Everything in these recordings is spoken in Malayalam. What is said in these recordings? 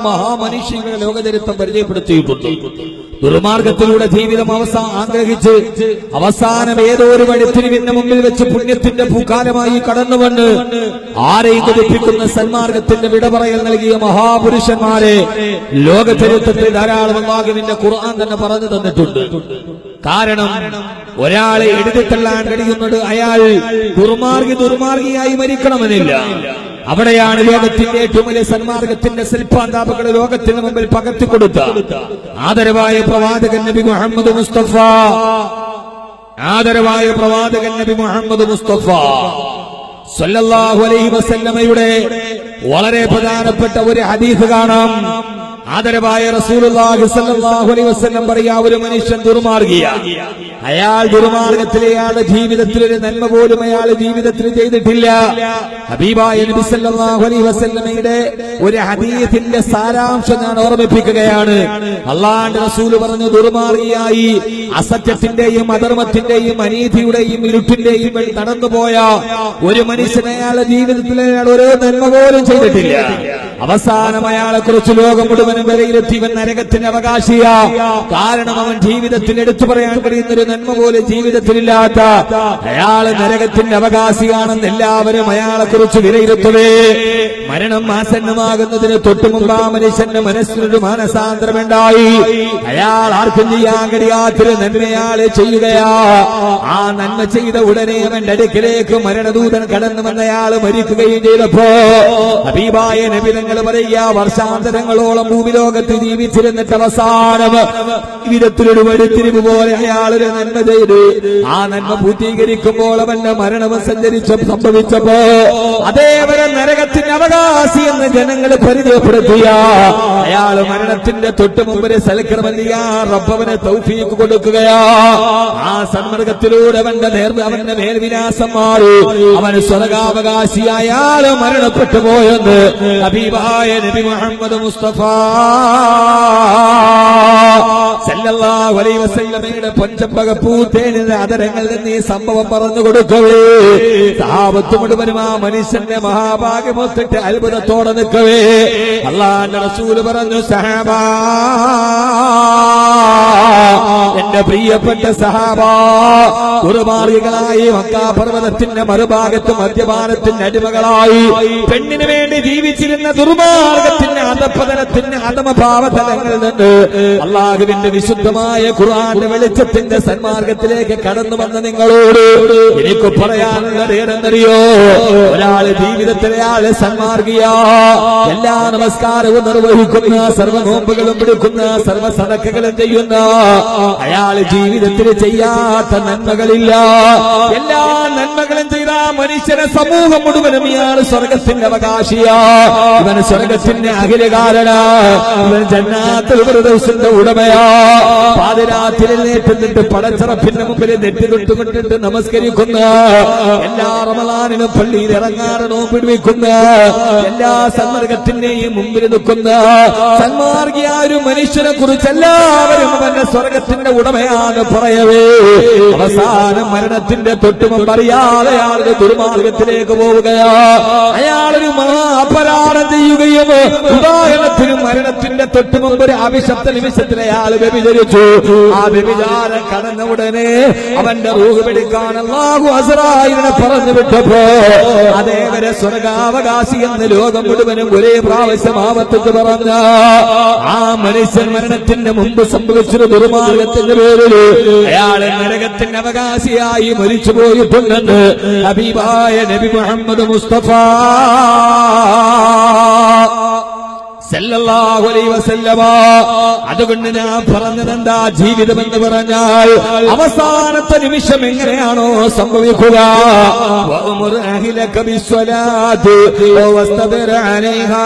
മഹാമനുഷ്യരുടെ ലോകചരിത്രം പരിചയപ്പെടുത്തിയിട്ടുണ്ട്. ദുർമാർഗത്തിലൂടെ ജീവിതം ആഗ്രഹിച്ച് അവസാനം ഏതോ ഒരു വഴിത്തിരിവിന്റെ മുമ്പിൽ വെച്ച് പുണ്യത്തിന്റെ പൂക്കാലമായി കടന്നുകൊണ്ട് ആരെയും കൊതിപ്പിക്കുന്ന സന്മാർഗത്തിന്റെ വിട പറയൽ നൽകിയ മഹാപുരുഷന്മാരെ ലോകചരിത്രത്തിൽ ധാരാളം അല്ലാഹുവിന്റെ ഖുർആൻ തന്നെ പറഞ്ഞു തന്നിട്ടുണ്ട്. കാരണം ഒരാളെ എഴുതിത്തള്ളാൻ കഴിയുന്നത് അയാൾ ദുർമാർഗിയായി മരിക്കണമെന്നില്ല. അവിടെയാണ് ലോകത്തിന്റെ ഏറ്റവും വലിയ സന്മാർഗത്തിന്റെ ശില്പാന്താപകൾ ലോകത്തിന് മുമ്പിൽ പകർത്തിക്കൊടുത്ത ആദരവായ പ്രവാചകൻ നബി മുഹമ്മദ് മുസ്തഫ സല്ലല്ലാഹു അലൈഹി വസല്ലമയുടെ വളരെ പ്രധാനപ്പെട്ട ഒരു ഹദീസ് കാണാം. ആദരവായ റസൂലുള്ളാഹി സ്വല്ലല്ലാഹു അലൈഹി വസല്ലം പറയാ, ഒരു മനുഷ്യൻ ദുർമാർഗിയാണ്. അയാൾ ദുർമാർഗത്തിലെ അയാളുടെ ജീവിതത്തിൽ ഒരു നന്മ പോലും അയാൾ ജീവിതത്തിൽ ചെയ്തിട്ടില്ല. ഹബീബായ നബി സല്ലല്ലാഹു അലൈഹി വസല്ലമയുടെ ഒരു ഹദീസിന്റെ സാരാംശം ഞാൻ ഓർമ്മിപ്പിക്കുകയാണ്. അല്ലാഹുവിന്റെ റസൂൽ പറഞ്ഞു, ദുർമാർഗിയായി അസത്യത്തിന്റെയും അധർമ്മത്തിന്റെയും അനീതിയുടെയും ഇരുട്ടിന്റെയും കടന്നുപോയ ഒരു മനുഷ്യൻ അയാളുടെ ജീവിതത്തിൽ അയാൾ ഒരു നന്മ പോലും ചെയ്തിട്ടില്ല. അവസാനം അയാളെ കുറിച്ച് ലോകം മുഴുവനും വിലയിരുത്തി ഇവൻ നരകത്തിന് അവകാശിയാ. കാരണം അവൻ ജീവിതത്തിൽ എടുത്തു പറയാൻ കഴിയുന്നൊരു നന്മ പോലും ജീവിതത്തിലില്ലാത്ത അയാൾ നരകത്തിന്റെ അവകാശിയാണെന്ന് എല്ലാവരും അയാളെ കുറിച്ച് വിലയിരുത്തവേ മരണം ആസന്നമാകുന്നതിന് തൊട്ടുമുമ്പ് ആ മനുഷ്യന്റെ മനസ്സിനൊരു മാനസാന്തരമുണ്ടായി. അയാൾ ആർക്കും ചെയ്യാൻ കഴിയാത്തൊരു നന്മയാളെ ചെയ്യുകയാ. ആ നന്മ ചെയ്ത ഉടനെ അവന്റെ അടുക്കിലേക്ക് മരണദൂതൻ കടന്നു വന്നയാൾ മരിക്കുകയും ചെയ്തപ്പോ ഹബീബായ നബി തങ്ങൾ പറയുക, വർഷാന്തരങ്ങളോളം ഭൂമിലോകത്ത് ജീവിച്ചിരുന്നിട്ട് അവസാനം വിധത്തിലൊരു വഴിത്തിരിവ് പോലെ അയാളൊരു നന്മ ചെയ്തു. ആ നന്മ പൂർത്തീകരിക്കുമ്പോൾ അവന്റെ മരണം സംഭവിച്ചപ്പോ അതേവരെ നരകത്തിന്റെ അവകാശി എന്ന് ജനങ്ങൾ പരിചയപ്പെടുത്തിയ അയാൾ മരണത്തിന്റെ തൊട്ടു മുമ്പ് സൽക്കർമ്മ റബ്ബവന് തൗഫീഖ് കൊടുക്കുകയാ. ആ സന്മർഗത്തിലൂടെ അവന്റെ മേൽവിലാസം മാറി. അവന് സ്വർഗാവകാശി അയാൾ മരണപ്പെട്ടു പോയെന്ന് ഹബീബായ നബി മുഹമ്മദ് മുസ്തഫ സല്ലല്ലാഹു അലൈഹി വസല്ലമയുടെ പഞ്ചപകപ്പൂത്തേനിന്റെ അതരങ്ങളിൽ നിന്ന് ഈ സംഭവം പറഞ്ഞു കൊടുക്കവേ സഹാബത്ത് മുഴുവനും ആ മനുഷ്യന്റെ മഹാഭാഗ്യമൊത്തിട്ട് അത്ഭുതത്തോടെ നിൽക്കവേ അല്ലാഹുവിന്റെ റസൂൽ പറഞ്ഞു, സഹാബാ, എന്റെ പ്രിയപ്പെട്ട സഹാബാ, ദുർമാർഗികളായി മക്കാ പർവ്വതത്തിന്റെ മറുഭാഗത്ത് മദ്യപാനത്തിന്റെ അടിമകളായി പെണ്ണിന് വേണ്ടി ജീവിച്ചിരുന്ന ദുർമാർഗത്തിന്റെ അധപതനത്തിന്റെ അധമഭാവതലങ്ങളിൽ നിന്ന് അല്ലാഹുവിന്റെ വിശുദ്ധമായ ഖുർആന്റെ വെളിച്ചത്തിന്റെ സന്മാർഗത്തിലേക്ക് കടന്നു വന്ന നിങ്ങളോട് എനിക്ക് പറയാനുള്ളത് ഏതെന്നറിയോ? ഒരാള് ജീവിതത്തിലെ ആള് സന്മാർഗിയാ, എല്ലാ നമസ്കാരവും നിർവഹിക്കുന്ന, സർവ്വ നോമ്പുകളും പിടിക്കുന്ന, സർവ്വ സദഖകളും ചെയ്യുന്ന അയാള് ജീവിതത്തിൽ ചെയ്യാത്ത നന്മകളില്ല. എല്ലാ നന്മകളും ചെയ്ത മനുഷ്യനെ സമൂഹം മുഴുവനും ഇയാൾ സ്വർഗത്തിന്റെ അവകാശിയാ. ഇവൻ സ്വർഗത്തിന്റെ അഖിലകാരനാ. ഇവൻ ജന്നാത്തുൽ ഫിർദൗസിന്റെ ഉടമയാ. പാതിരാത്രിയിൽ നേറ്റുന്നിട്ട് പടച്ചറപ്പിന്റെ മുമ്പിൽ നെറ്റി തൊട്ടുകൊണ്ടിട്ട് നമസ്കരിക്കുന്ന, എല്ലാ റമളാനിലും പള്ളിയിൽ ഇറങ്ങാറ് നോമ്പിടുവിക്കുന്ന, എല്ലാ സന്മാർഗത്തിന്റെയും മുമ്പിൽ നിൽക്കുന്ന സന്മാർഗിയായ ഒരു മനുഷ്യനെ കുറിച്ച് എല്ലാവരും അവന്റെ സ്വർഗത്തിന്റെ ഉടമയാന്ന് പറയവേ അവസാനം മരണത്തിന്റെ തൊട്ടുമുമ്പ് അറിയാതെ അയാളുടെ ദുർമാർഗത്തിലേക്ക് പോവുകയാ. അയാളൊരു മഹാ അപരാധം ചെയ്യുകയും ഉദാഹരണത്തിന് മരണത്തിന്റെ തൊട്ടുമുമ്പ് ഒരു അഭിശപ്ത നിമിഷത്തിൽ അയാൾ വ്യഭിചരിച്ചു. ആ വ്യഭിചാരം കടന്ന ഉടനെ അവന്റെ റൂഹ് പിടിക്കാൻ അല്ലാഹു അസ്റായിലിനെ പറഞ്ഞു വിട്ടപ്പോ അതേവരെ സ്വർഗാവകാശി എന്ന് ലോകം മുഴുവനും ഒരേ പ്രാവശ്യം ആവർത്തിച്ച് പറഞ്ഞ ആ മനുഷ്യൻ മരണത്തിന്റെ മുമ്പ് സംഭവിച്ചൊരു ദുർമാർഗത്തിന്റെ പേരിൽ അയാളെ നരകത്തിന്റെ അവകാശിയായി മരിച്ചു പോയിട്ടുണ്ടെന്ന് ഹബീബായ നബി മുഹമ്മദ് മുസ്തഫ സല്ലല്ലാഹു അലൈഹി വസല്ലമ. അതുകൊണ്ട് ഞാൻ പറഞ്ഞതെന്താ, ജീവിതം എന്ന് പറഞ്ഞാൽ അവസാനത്തെ നിമിഷം എങ്ങനെയാണോ സംഭവിക്കുക? വഅ്മുർ അഹ്ലക ബിസ്സലാത്തി വസ്തബിർ അലൈഹാ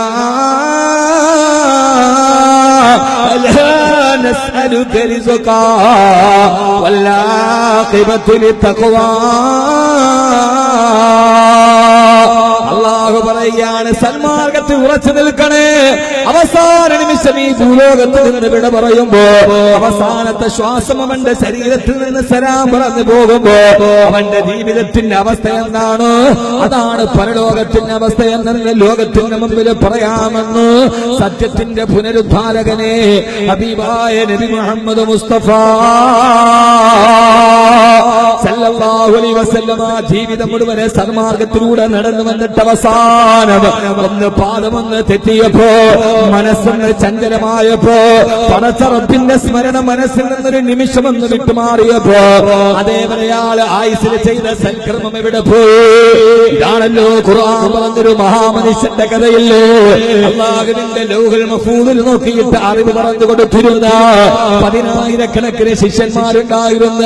ലാ നസ്അലുക റിസ്ഖാ വൽ ആഖിബത്തു ലിത്തഖ്വാ. അള്ളാഹു പറയുകയാണ്, സന്മാർഗത്തിൽ ഉറച്ചു നിൽക്കണേ. അവസാന നിമിഷം ഈ ഭൂലോകത്തിൽ നിന്ന് വിട പറയുമ്പോ അവസാനത്തെ ശ്വാസം അവന്റെ ശരീരത്തിൽ നിന്ന് സലാം പറഞ്ഞു പോകുമ്പോ അവന്റെ ജീവിതത്തിന്റെ അവസ്ഥ എന്താണ്? അതാണ് പരലോകത്തിന്റെ അവസ്ഥ എന്നെന്ന് ലോകത്തിന്റെ മുമ്പിൽ പറയാമെന്ന് സത്യത്തിന്റെ പുനരുദ്ധാരകനെ ഹബീബായ നബി മുഹമ്മദ് മുസ്തഫ സല്ലല്ലാഹു അലൈഹി വസല്ലമ ജീവിതം മുഴുവൻ സന്മാർഗത്തിലൂടെ നടന്നു വന്നിട്ട് അവസാനം ഒന്ന് പാദമൊന്ന് തെറ്റിയപ്പോ, മനസ്സൊന്ന് ചഞ്ചലമായപ്പോ, പടച്ചറപ്പിന്റെ സ്മരണ മനസ്സിൽ നിന്നൊരു നിമിഷമൊന്ന് വിട്ടുമാറിയപ്പോ അതേവരെയാൾ ആയുസ്സിൽ ചെയ്ത സൽക്കർമ്മം എവിടെ പോയി? ഇതാണല്ലോ ഖുർആൻ പറഞ്ഞൊരു മഹാമനുഷ്യന്റെ കഥയില്ലേ? അല്ലാഹുവിന്റെ ലൗഹുൽ മഹ്ഫൂദിൽ നോക്കിയിട്ട് അറിവ് പറഞ്ഞു കൊടുത്തിരുന്ന 10,000 ശിഷ്യന്മാരുണ്ടായിരുന്ന,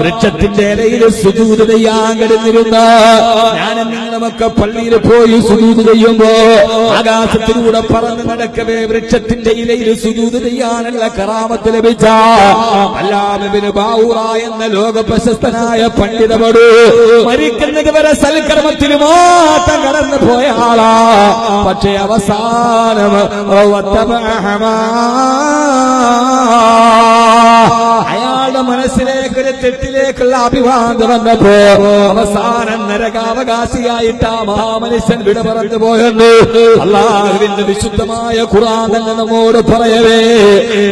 വൃക്ഷത്തിന്റെ ഇലയിൽ സുജൂദ് ചെയ്യാൻ കിടന്നിരുന്ന, ഞാനും നിങ്ങളുമൊക്കെ പള്ളിയിൽ പോയി സുജൂദ് ചെയ്യുമ്പോ ആകാശത്തിലൂടെ പറന്ന് നടക്കവേ വൃക്ഷത്തിന്റെ ഇലയിൽ സുജൂദ് ചെയ്യാനുള്ള കറാമത്ത് ലഭിച്ച അല്ലാഹു ഇബ്നു ബാഊറ എന്ന ലോക പ്രശസ്തനായ പണ്ഡിതപടു മരിക്കുന്നത് വരെ സൽക്കർമ്മത്തിൽ മാത്രം കടന്നു പോയ ആളാ. പക്ഷേ അവസാനം അയാളുടെ മനസ്സിലേക്ക് ഒരു തെറ്റിലേക്കുള്ള അഭിവാദം വന്നപ്പോ അവസാനം നരകാവകാശിയായിട്ട് ആ മഹാമനുഷ്യൻ വിട പറഞ്ഞു പോയെന്ന് അല്ലാഹുവിന്റെ വിശുദ്ധമായ ഖുർആൻ തന്നെ നമ്മോട് പറയവേ,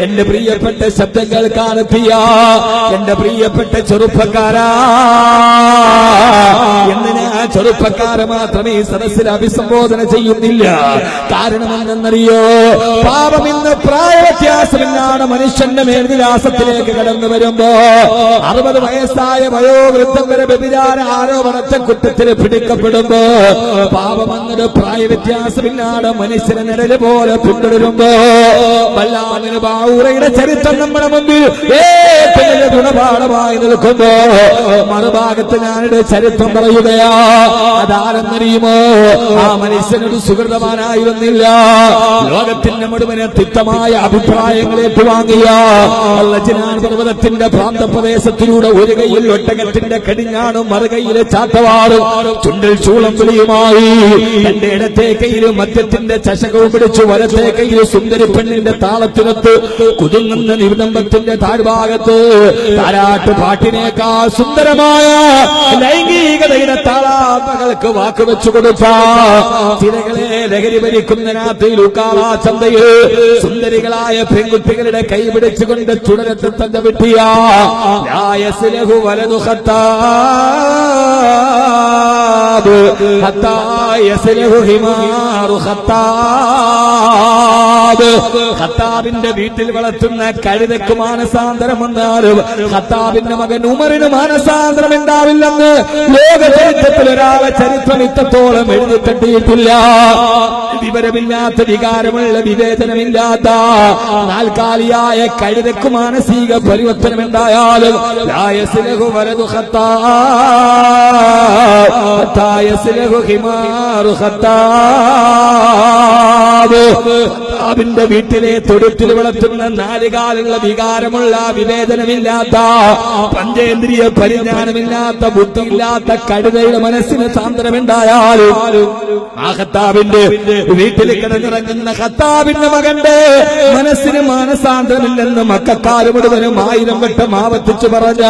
എന്റെ പ്രിയപ്പെട്ട ശബ്ദം കേൾക്കാനെത്തിയ എന്റെ പ്രിയപ്പെട്ട ചെറുപ്പക്കാരാ, എന്തിനാ ചെറുപ്പക്കാരെ മാത്രമേ ഈ സദസ്സിൽ അഭിസംബോധന ചെയ്യുന്നില്ല? കാരണം എന്തെന്നറിയോ? പാപം ഇന്ന് പ്രായവ്യത്യാസമില്ലാതെ മനുഷ്യന്റെ മേൽവിലാസത്തിലേക്ക് കടന്നു വരുമ്പോ 60 വയസ്സായ വയോവൃദ്ധം വരെ വ്യഭിചാര ആരോപണത്തെ കുറ്റത്തിൽ പിടിക്കപ്പെടുമ്പോ പാപം എന്നൊരു പ്രായവ്യത്യാസമില്ലാതെ മനുഷ്യനെ നിഴല് പോലെ പിന്തുടരുമ്പോ വല്ലാമിന് ബാഊറയുടെ ചരിത്രം നമ്മുടെ മുമ്പിൽ ഏറ്റവും ഗുണപാഠമായി നിൽക്കുമ്പോ മറുഭാഗത്ത് ഞാനൊരു ചരിത്രം പറയുകയാ. അതാരെന്നറിയുമോ? ആ മനുഷ്യനൊരു സുഹൃതമാനായിരുന്നില്ല. ലോകത്തിന്റെ മുഴുവനെ തിക്തമായ അഭിപ്രായങ്ങൾ ഏറ്റുവാങ്ങിയ ലജ്നാൻ പർവ്വതത്തിന്റെ പ്രാന്തപ്രദേശത്തിലൂടെ ഒരു കൈയിൽ ഒട്ടകത്തിന്റെ കടിഞ്ഞാണും മറുകൈയിലെ ചാട്ടവാറും ചുണ്ടിൽ ചൂളം വിളിയുമായി എന്റെ ഇടത്തെ കയ്യിൽ മദ്യത്തിന്റെ ചഷകവും പിടിച്ചു വലത്തെ കയ്യിൽ സുന്ദരി പെണ്ണിന്റെ താളത്തിനൊത്ത് കുതുങ്ങുന്ന നിബന്ധത്തിന്റെ താഴ്ഭാഗത്ത് താരാട്ട് പാട്ടിനേക്കാൾ സുന്ദരമായ ലൈംഗികതയുടെ താളാത്മകൾക്ക് വാക്കുവെച്ചു കൊടുത്ത ചിരകളെ ലഹരി ഭരിക്കുന്ന രാത്രിയിൽ ഉക്കാളാ ചന്തയിൽ സുന്ദരികളായ പെൺകുട്ടികളുടെ കൈ പിടിച്ചുകൊണ്ട് തുടരത്ത് തന്നെ വിട്ടിയ ലായസ്ലഹു വലതു ഖത്താബ് ഹത്താ യസ്ലഹു ഹിമാറു ഖത്താബ്. ഖത്താബിന്റെ വീട്ടിൽ വളർത്തുന്ന കഴുതയ്ക്ക് മാനസാന്തരം വന്നാലും ഖത്താബിന്റെ മകൻ ഉമറിന് മാനസാന്തരം ഉണ്ടാവില്ലെന്ന് ലോക ചരിത്രത്തിൽ ഒരാളെ ചരിത്രം ഇത്രത്തോളം എഴുതി തട്ടിയിട്ടില്ല. വിവരമില്ലാത്ത, വികാരമുള്ള, വിവേചനമില്ലാത്ത നാൽക്കാലിയായ കഴുതയ്ക്ക് മാനസിക പരിവർത്തനമുണ്ടായാലും ലായസ്ലഹു വലതു ഖത്താബ് യസ്ലഹു ഹിമാറു ഖത്താബ്. ഖത്താബിന്റെ വീട്ടിലെ തൊഴുത്തിൽ വളർത്തുന്ന നാലുകാലുള്ള വികാരമുള്ള, വിവേചനമില്ലാത്ത, പഞ്ചേന്ദ്രിയ പരിജ്ഞാനമില്ലാത്ത, ബുദ്ധിയില്ലാത്ത കഴുതയുടെ മനസ്സിന് സാന്ത്വനമുണ്ടായാലും ആ ഖത്താബിന്റെ വീട്ടിൽ കിടന്നിറങ്ങുന്ന ഖത്താബിന്റെ മകന്റെ മനസ്സിന് മാനസാന്തരമില്ലെന്ന് മക്കാര് മുഴുവനും 1000 വട്ടം ആവർത്തിച്ചു പറഞ്ഞ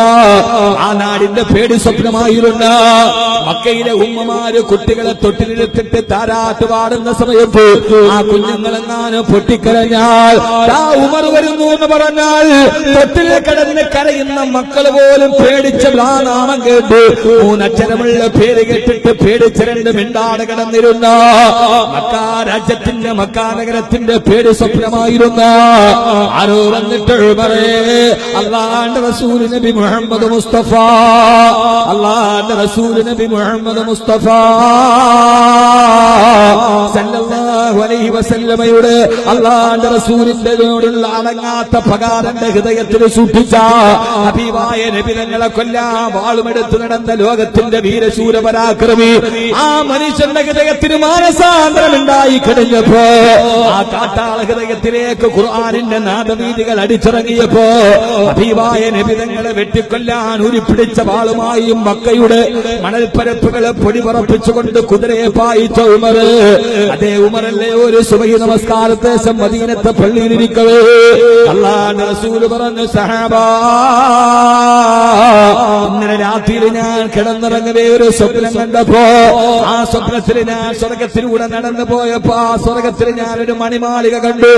ആ നാടിന്റെ പേടി സ്വപ്നമായിരുന്ന മക്കയിലെ ഉമ്മമാര് കുട്ടികളെ തൊട്ടിലെടുത്തിട്ട് താരാട്ട് പാടുന്ന സമയത്ത് ആ കുഞ്ഞുങ്ങളെങ്ങാനും പൊട്ടിക്കരഞ്ഞാൽ ആ ഉമർ വരുന്നു എന്ന് പറഞ്ഞാൽ തൊട്ടിൽ കിടന്ന് കരയുന്ന മക്കള് പോലും പേടിച്ച നാമം കേട്ട് 3 അക്ഷരമുള്ള പേര് കേട്ടിട്ട് പേടിച്ചിരണ്ട് മിണ്ടാട് കിടന്നിരുന്ന മക്കാ രാജ്യത്തിന്റെ, മക്കാ നഗരത്തിന്റെ പേടി സ്വപ്നമായിരുന്ന ആരോ വന്നിട്ട് അല്ലാഹുവിന്റെ റസൂൽ നബി മുഹമ്മദ് മുസ്തഫ, അല്ലാഹുവിന്റെ റസൂൽ നബി മുഹമ്മദ് മുസ്തഫ സല്ലല്ലാഹു അലൈഹി അലൈഹി വസല്ലമയുടെ അല്ലാഹുവിന്റെ റസൂലിനോടുള്ള അടങ്ങാത്ത പകാരന്റെ ഹൃദയത്തിൽ സൂക്ഷിച്ച ഹബീബായ നബി തങ്ങളെ കൊല്ലാൻ വാളുമെടുത്ത് നടന്ന ലോകത്തിന്റെ വീരശൂര പരാക്രമി ആ മനുഷ്യന്റെ ഹൃദയത്തിന് മാനസാന്തരം ഉണ്ടായി കഴിഞ്ഞപ്പോ ആ കാട്ടാള ഹൃദയത്തിലേക്ക് ഖുർആനിന്റെ നാദവീതികൾ അടിച്ചിറങ്ങിയപ്പോ ഹബീബായ നബി തങ്ങളെ വെട്ടിക്കൊല്ലാൻ ഉരുപ്പിടിച്ച വാളുമായും മക്കയുടെ മണൽപ്പരപ്പുകളെ പൊടിപറപ്പിച്ചുകൊണ്ട് കുതിരയെ പായിച്ച ഉമർ, അതേ ഉമറല്ലേ ഒരു സുബഹി നമസ്കാരത്തെ മദീനത്തെ പള്ളിയിലിരിക്കവേ അല്ലാഹുവിന്റെ റസൂൽ പറഞ്ഞു, സഹാബാ ഇന്നലെ രാത്രിയിൽ ഞാൻ കിടന്നിറങ്ങവേ ഒരു സ്വപ്നം കണ്ടപ്പോ ആ സ്വപ്നത്തിൽ ഞാൻ സ്വർഗത്തിലൂടെ നടന്നു പോയപ്പോ ആ സ്വർഗത്തിൽ ഞാനൊരു മണിമാളിക കണ്ടു.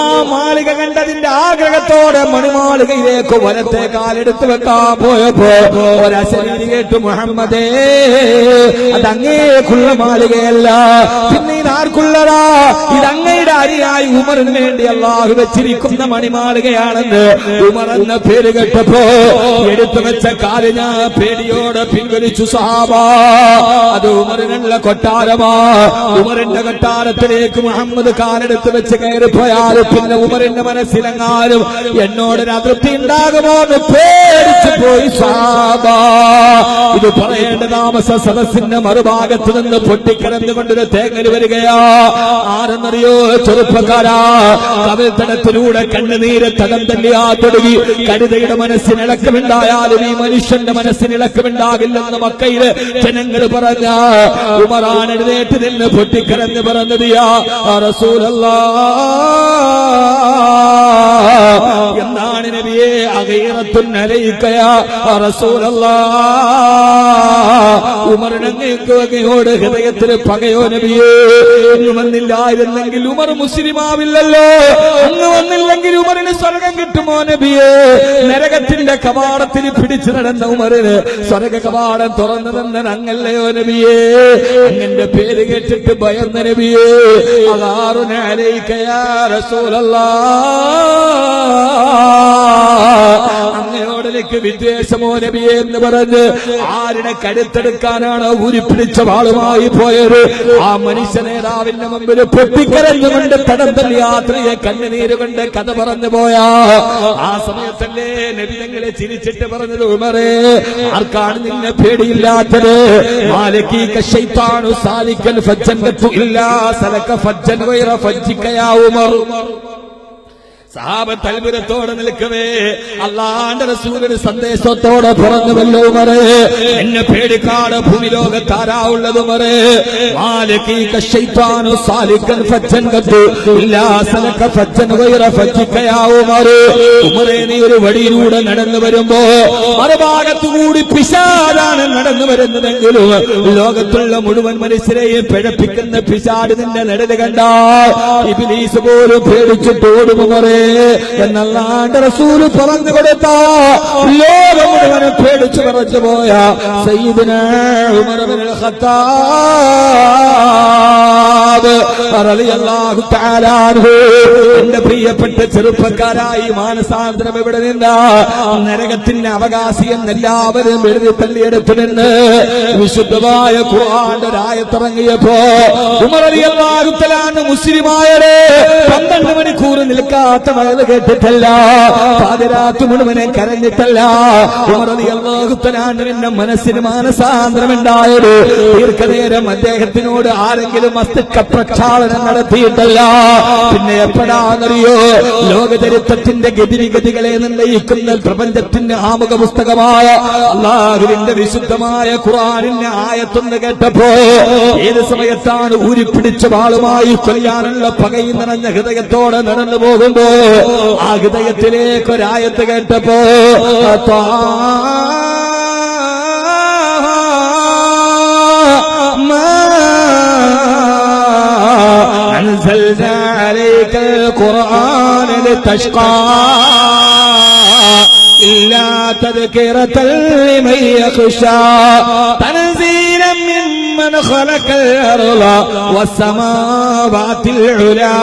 ആ മാളിക കണ്ടതിന്റെ ആഗ്രഹത്തോടെ മണിമാളികയിലേക്ക് വലത്തെ കാലെടുത്ത് വെക്കാൻ പോയപ്പോ ഒരശരീരി കേട്ടു, മുഹമ്മദേ അതങ്ങേക്കുള്ള മാളികയല്ല, പിന്നെ ഇതാർക്കുള്ളതാ? ഇതങ്ങയുടെ അരിയായി ഉമറിന് വേണ്ടി അല്ലാഹു വെച്ചിരിക്കുന്ന മണിമാളികയാണെന്ന് ഉമർ എന്ന പേര് കേട്ടപ്പോ എടുത്തു വെച്ച കാല് ഞാൻ പേടിയോടെ പിൻവലിച്ചു. സഹാബാ അത് ഉമറിനുള്ള കൊട്ടാരമാ. ഉമറിന്റെ കൊട്ടാരത്തിലേക്ക് മുഹമ്മദ് കാലെടുത്ത് വെച്ച് കയറിപ്പോയാൽ പിന്നെ ഉമറിന്റെ മനസ്സിലെങ്ങാനും എന്നോടൊരു അതൃപ്തി ഉണ്ടാകുമോ എന്ന് പേടിച്ചു പോയി. സഹാബാ ഇത് പറയേണ്ട താമസ സദസ്സിന്റെ മറുഭാഗത്ത് നിന്ന് പൊട്ടിക്കിടന്നുകൊണ്ടൊരു തേങ്ങൽ വരികയാ. ആരെന്നറിയോ? ചെറുപ്പക്കാരാ. കവിൾത്തടത്തിലൂടെ കണ്ണുനീര് തടം തല്ലിയാ തുടങ്ങി. കരുതയുടെ മനസ്സിനിളക്കമുണ്ടായാലും ഈ മനുഷ്യന്റെ മനസ്സിനിളക്കമുണ്ടാകില്ലെന്ന് മക്കയില് ജനങ്ങൾ പറഞ്ഞ ഉമറാൻ എഴുന്നേറ്റ് നിന്ന് പൊട്ടിക്കരഞ്ഞ് പറഞ്ഞത്, യാ റസൂലല്ലാഹ്, എന്താണ് നബിയെ അഗീറത്തുൻ അലൈക യാ റസൂലല്ലാഹ്, ഉമറിനങ്ങയോട് ഹൃദയത്തിൽ പകയോ നബിയെ? ഇന്ന് വന്നില്ലായിരുന്നെങ്കിൽ ഉമർ മുസ്ലിമാവില്ലല്ലോ, അങ്ങ് വന്നില്ലെങ്കിൽ ഉമറിന് സ്വർഗം കിട്ടുമോ നബിയെ? നരകത്തിന്റെ കവാടത്തിൽ പിടിച്ചു നടന്ന ഉമറിന് സ്വർഗ കവാടം തുറന്നു തന്ന അങ്ങല്ലയോ നബിയെ? അങ്ങന്റെ പേര് കേട്ടിട്ട് ഭയന്ന നബിയെ, അഗാറുന അലൈക യാ റസൂലല്ലാഹ്, അങ്ങയോട് എനിക്ക് വിദ്വേഷമോ നബിയെ എന്ന് പറഞ്ഞ് ആരുടെ കടുത്തെടുക്കാനാണ് ഊരിപ്പിടിച്ച വാളുമായി പോയത്? ആ മനുഷ്യ നേതാവിന്റെ മുമ്പിൽ പൊട്ടിക്കരഞ്ഞുകൊണ്ട് തടം തല്ലി യാത്രയെ കണ്ണുനീര് കൊണ്ട് കഥ പറഞ്ഞു പോയാ ആ സമയത്തല്ലേ നബി തങ്ങളെ ചിരിച്ചിട്ട് പറഞ്ഞത്, ഉമറേ ആർക്കാണ് നിന്നെ പേടിയില്ലാത്തത്? മാലികീക ശൈത്താനു സാലിക്കൽ ഫജ്ജൻ ഇല്ലാ സലക ഫജ്ജൻ ഗൈറ ഫജ്ജിക യാ ഉമർ. സഹാബത്ത് അത്ഭുതത്തോടെ നിൽക്കവേ അല്ലാഹുവിന്റെ റസൂലിന്റെ സന്ദേശത്തോടെ പറഞ്ഞുവല്ലോ, ഉമറേ എന്നെ പേടിക്കാട് ഭൂമി ലോകത്താരാ ഉള്ളത്? ഉമറേ മാലികീക ശൈത്താനു സാലിക്കൻ ഫജ്ജൻ ഇല്ലാ സലക ഫജ്ജൻ ഗൈറ ഫജ്ജിക യാ ഉമർ. ഉമറേ നീ ഒരു വഴിയിലൂടെ നടന്നു വരുമ്പോ മറുഭാഗത്തുകൂടി പിശാചാണ് നടന്നു വരുന്നതെങ്കിലും ലോകത്തുള്ള മുഴുവൻ മനുഷ്യരെയും പിഴപ്പിക്കുന്ന പിശാച് നിന്റെ നടല് കണ്ടാൽ ഇബ്ലീസ് പോലും പേടിച്ചിട്ട് ഓടും ഉമറേ എന്നല്ലാഹുവിന്റെ റസൂൽ പറഞ്ഞു കൊടുത്ത ലോകം മുഴുവനും പേടിച്ചു പറഞ്ഞു പോയ സയ്യിദുനാ ഉമർ ഇബ്നുൽ ഖത്താബ് റളിയല്ലാഹു തആല അൻഹു. എന്റെ പ്രിയപ്പെട്ട ചെറുപ്പക്കാരായി മാനസാന്തരം ഇവിടെ നിന്ന് നരകത്തിന്റെ അവകാശി എന്നെല്ലാവരും എഴുതി തള്ളിയെടുത്തു നിന്ന് വിശുദ്ധമായ ഖുർആന്റെ ഒരായത്തിറങ്ങിയപ്പോ ഉമർ റളിയല്ലാഹു തആല അൻഹു മുസ്ലിമായരെ 12 മണിക്കൂർ നിൽക്കാത്ത മഴ കേട്ടിട്ടല്ല, പാതിരാത്രി മുഴുവനെ കരഞ്ഞിട്ടല്ല ഉമർ റളിയല്ലാഹു തആല അൻഹുവിന്റെ മനസ്സിന് മാനസാന്തരം ഉണ്ടായത്. ദീർഘനേരം അദ്ദേഹത്തിനോട് ആരെങ്കിലും മസ്തിഷ്ക പ്രക്ഷാളനം നടത്തിയിട്ടല്ല. പിന്നെ എപ്പോഴാണെന്നറിയോ? ലോകചരിത്രത്തിന്റെ ഗതിവിഗതികളെ നിർണ്ണയിക്കുന്ന പ്രപഞ്ചത്തിന്റെ ആമുഖ പുസ്തകമായ അല്ലാഹുവിന്റെ വിശുദ്ധമായ ഖുർആനിന്റെ ആയത്തൊന്ന് കേട്ടപ്പോ ഏത് സമയത്താണ് ഊരിപ്പിടിച്ച വാളുമായി കൊല്ലാനുള്ള പകയിൽ നിറഞ്ഞ ഹൃദയത്തോടെ നടന്നു പോകുമ്പോ ആ ഹൃദയത്തിലേക്ക് ഒരായത്ത് കേട്ടപ്പോ أنزلنا عليك القرآن لتشقى إلا تذكرة لمن يخشى تنزيلا ممن خلق الأرض والسماوات العلى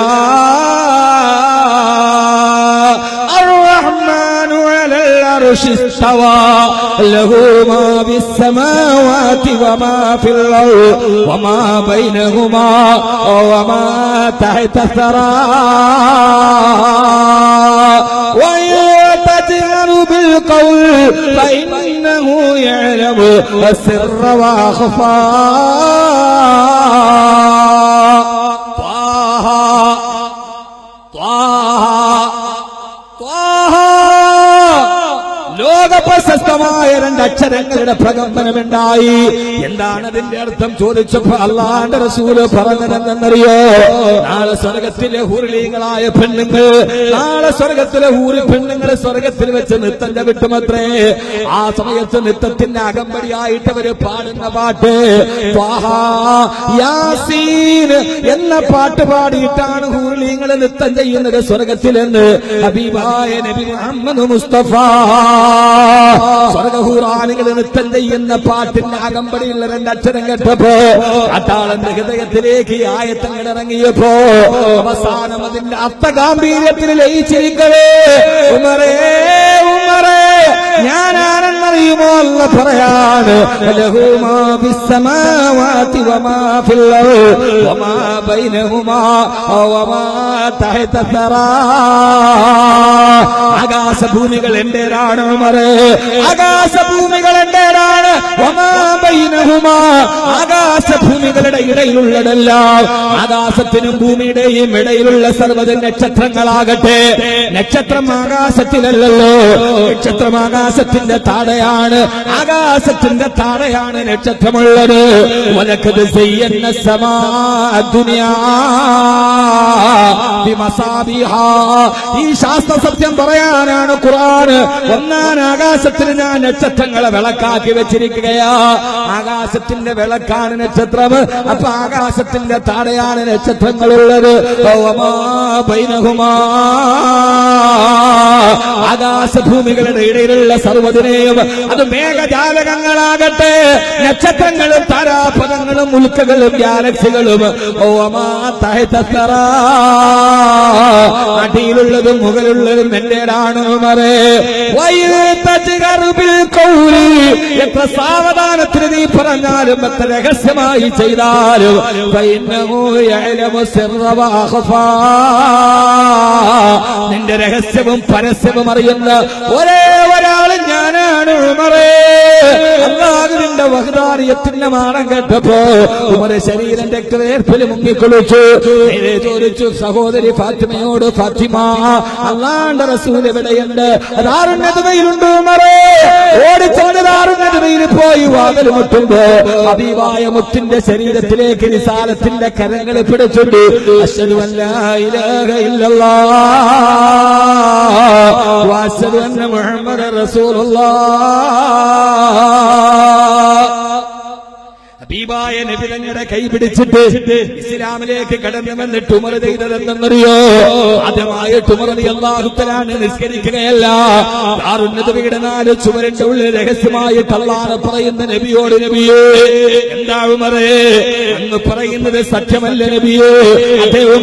الرحمن على العرش العرش استوى له ما في السماوات وما في الأرض وما بينهما وما تحت الثرى وإن تجهر بالقول فإنه يعلم السر وأخفى ലോകപ്രശസ്തമായ രണ്ടക്ഷരങ്ങളുടെ പ്രകമ്പനമുണ്ടായി. എന്താണ് അതിന്റെ അർത്ഥം ചോദിച്ചപ്പോ അല്ലാഹുവിന്റെ റസൂല് പറഞ്ഞതെന്നറിയോ? നാളെ സ്വർഗത്തിലെ ഹൂറിലീങ്ങളായ പെണ്ണുങ്ങൾ, നാളെ സ്വർഗത്തിലെ ഹൂറി പെണ്ണുങ്ങൾ സ്വർഗത്തിൽ വെച്ച് നൃത്തം ചവിട്ടുമത്രേ. ആ സമയത്ത് നൃത്തത്തിന്റെ അകമ്പടിയായിട്ട് അവര് പാടുന്ന പാട്ട് യാസീൻ എന്ന പാട്ട് പാടിയിട്ടാണ് ഹൂറിലീങ്ങൾ നൃത്തം ചെയ്യുന്നത് സ്വർഗത്തിലെന്ന് ഹബീബായ നബി മുഹമ്മദ് മുസ്തഫ. സ്വർഗഹൂറാനികൾ നൃത്തം ചെയ്യുന്ന പാട്ടിന്റെ അകമ്പടിയുള്ള രണ്ടക്ഷരം കേട്ടപ്പോ അട്ടാളന്റെ ഹൃദയത്തിലേക്ക് ആയത്തങ്ങൾ ഇറങ്ങിയപ്പോ അവസാനം അതിന്റെ അർത്ഥഗാംഭീര്യത്തിൽ ലയിച്ചിരിക്കവേ ഉമറേ ഉമറേ ഞാനാണെന്നറിയുമോ അല്ല പറയാണ് ലഹു മാ ഫിസ്സമാവാതി വമാ ഫിൽ അർദ് വമാ ബൈനഹുമാ വമാ തഹത സറാ. ആകാശഭൂമികൾ എന്റേതാണ് ഉമറേ, ആകാശഭൂമികൾ എന്റേതാണ്. വമാ ബൈനഹുമാ ആകാശഭൂമികളുടെ ഇടയിലുള്ളതെല്ലാം, ആകാശത്തിനും ഭൂമിയുടെയും ഇടയിലുള്ള സർവ്വത നക്ഷത്രങ്ങളാകട്ടെ, നക്ഷത്രം ആകാശത്തിലല്ലല്ലോ, നക്ഷത്രം ആകാശത്തിന്റെ താഴെയാണ്, ആകാശത്തിന്റെ താഴെയാണ് നക്ഷത്രമുള്ളത്. വലഖദ് സയ്യന്ന സമാ ദുനിയാ ബിമസാബിഹാ. ഈ ശാസ്ത്ര സത്യം പറയാനാണ് ഖുർആൻ. ഒന്നാം ആകാശത്തിന് ഞാൻ നക്ഷത്രങ്ങളെ വിളക്കാക്കി വെച്ചിരിക്കുകയാ. ആകാശത്തിന്റെ വിളക്കാണ് നക്ഷത്രം. അപ്പൊ ആകാശത്തിന്റെ താഴെയാണ് നക്ഷത്രങ്ങളുള്ളത്. ആകാശഭൂമികളുടെ ഇടയിലുള്ള സർവ്വതിനെയും, അത് മേഘജാലകങ്ങളാകട്ടെ, നക്ഷത്രങ്ങളും താരാപഥങ്ങളും ഉൽക്കകളും ഗാലക്സികളും അടിയിലുള്ളതും മുകളിലുള്ളതും എന്റേതാണ് ഉമറേ. എത്ര സാവധാനത്തിന് നീ പറഞ്ഞാലും എത്ര രഹസ്യമായി ചെയ്താലും നിന്റെ രഹസ്യവും പരസ്യവും അറിയുന്ന ഒരേ ഒരാള് ഞാനാണ് ഉമറേ. അല്ലാഹുവിന്റെ വഹ്ദാനിയത്തിന്റെ മാനം കേട്ടപ്പോ ഉമറെ ശരീരം രക്തവേർപ്പിൽ മുങ്ങിക്കൊള്ളിച്ചു. ചോദിച്ചു സഹോദരി ഫാത്തിമയോട്, ഫാത്തിമ അല്ലാഹുവിന്റെ റസൂൽ എവിടെയുണ്ട്? ദാറുന്നദവയിലുണ്ട് ഉമറേ. ഓടിച്ചെന്ന് ദാറുന്നദവയിൽ പോയി വാതിൽ മുട്ടുമ്പോ ഹബീബായ മുത്തിന്റെ ശരീരത്തിലേക്ക് നിസാലത്തിന്റെ കരങ്ങൾ പിടിച്ചുണ്ട്. അശ്ഹദു അല്ലാ ഇലാഹ ഇല്ലല്ലാഹ് വഅശ്ഹദു അന്ന മുഹമ്മദൻ റസൂലുള്ളാഹ്. ഹബീബായ നബി തങ്ങളുടെ കൈ പിടിച്ചിട്ട് ഇസ്ലാമിലേക്ക് കടന്നു വന്നിട്ട് ഉമർ ചെയ്തതെന്നറിയോ? ആദ്യമായിട്ട് ഉമർ റളിയല്ലാഹു തആല നിസ്കരിക്കുകയല്ല, ദാറുന്നദവിയുടെ 4 ചുവരിന്റെ ഉള്ളിൽ രഹസ്യമായിട്ട് അല്ലാഹു പറയുന്ന നബിയോട്, നബിയേ എന്താ ഉമറേ അങ്ങ് പറയുന്നത് സത്യമല്ല നബിയേ? അതേ ഉമർ